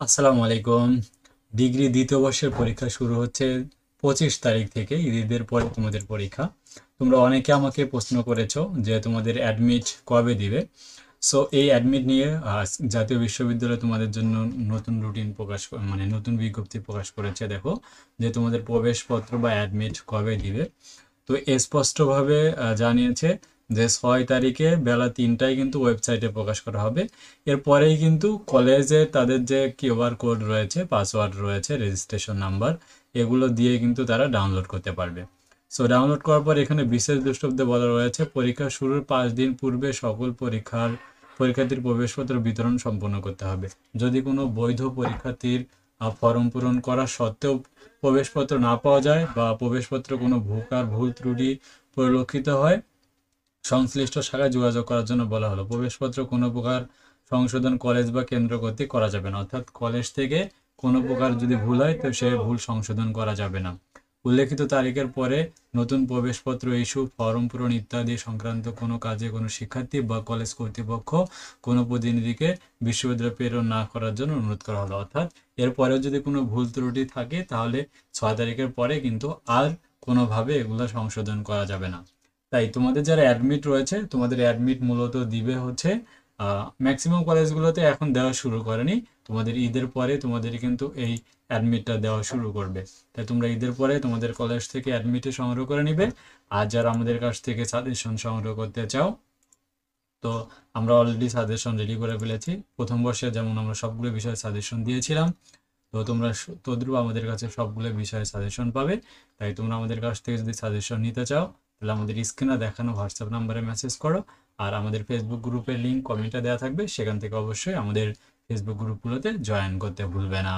আসসালামু আলাইকুম। ডিগ্রি দ্বিতীয় বর্ষের পরীক্ষা শুরু হচ্ছে 25 তারিখ থেকে। ঈদের পরে তোমাদের পরীক্ষা। তোমরা অনেকে আমাকে প্রশ্ন করেছো যে তোমাদের অ্যাডমিট কবে দিবে। সো এই অ্যাডমিট নিয়ে জাতীয় বিশ্ববিদ্যালয় তোমাদের জন্য নতুন রুটিন মানে নতুন বিজ্ঞপ্তি প্রকাশ করেছে। দেখো যে তোমাদের প্রবেশপত্র বা অ্যাডমিট কবে দিবে। তো স্পষ্টভাবে জানিয়েছে যে 6 তারিখে বেলা 3টায় কিন্তু ওয়েবসাইটে প্রকাশ করা হবে। এরপরেই কিন্তু কলেজে তাদের যে কিউআর কোড রয়েছে, পাসওয়ার্ড রয়েছে, রেজিস্ট্রেশন নাম্বার, এগুলো দিয়ে কিন্তু তারা ডাউনলোড করতে পারবে। সো ডাউনলোড করার পর এখানে বিশেষ দ্রষ্টব্যে বলা রয়েছে, পরীক্ষা শুরুর 5 দিন পূর্বে সকল পরীক্ষার্থীর প্রবেশপত্র বিতরণ সম্পন্ন করতে হবে। যদি কোনো বৈধ পরীক্ষার্থীর ফর্ম পূরণ করা সত্ত্বেও প্রবেশপত্র না পাওয়া যায় বা প্রবেশপত্র কোনো ভুল ত্রুটি পরিলক্ষিত হয়, সংশ্লিষ্ট শাখায় যোগাযোগ করার জন্য বলা হলো। প্রবেশপত্র কোনো প্রকার সংশোধন কলেজ বা কেন্দ্র কর্তৃক করা যাবে না, অর্থাৎ কলেজ থেকে কোনো প্রকার যদি ভুল হয় তো সে ভুল সংশোধন করা যাবে না। উল্লেখিত তারিখের পরে নতুন প্রবেশপত্র ইস্যু, ফর্ম পূরণ ইত্যাদি সংক্রান্ত কোনো কাজে কোনো শিক্ষার্থী বা কলেজ কর্তৃপক্ষ কোনো প্রতিনিধিকে বিশ্ববিদ্যালয়ে প্রেরণ না করার জন্য অনুরোধ করা হলো। অর্থাৎ এরপরেও যদি কোনো ভুল ত্রুটি থাকে তাহলে 6 তারিখের পরে কিন্তু আর কোনোভাবে এগুলো সংশোধন করা যাবে না। তাই তোমাদের যারা অ্যাডমিট রয়েছে, তোমাদের অ্যাডমিট মূলত দিবে হচ্ছে ম্যাক্সিমাম কলেজগুলোতে এখন দেওয়া শুরু করেনি। তোমাদের ঈদের পরে তোমাদের কিন্তু এই অ্যাডমিটটা দেওয়া শুরু করবে। তাই তোমরা ঈদের পরে তোমাদের কলেজ থেকে অ্যাডমিটে সংগ্রহ করে নিবে। আর যারা আমাদের কাছ থেকে সাজেশন সংগ্রহ করতে চাও, তো আমরা অলরেডি সাজেশন রেডি করে ফেলেছি। প্রথম বর্ষে যেমন আমরা সবগুলো বিষয়ে সাজেশন দিয়েছিলাম, তো তোমরা তদ্রুপ আমাদের কাছে সবগুলো বিষয়ে সাজেশন পাবে। তাই তোমরা আমাদের কাছ থেকে যদি সাজেশন নিতে চাও তাহলে আমাদের স্ক্রিনে দেখানো হোয়াটসঅ্যাপ নাম্বারে মেসেজ করো। আর আমাদের ফেসবুক গ্রুপের লিঙ্ক কমেন্টে দেওয়া থাকবে, সেখান থেকে অবশ্যই আমাদের ফেসবুক গ্রুপগুলোতে জয়েন করতে ভুলবে না।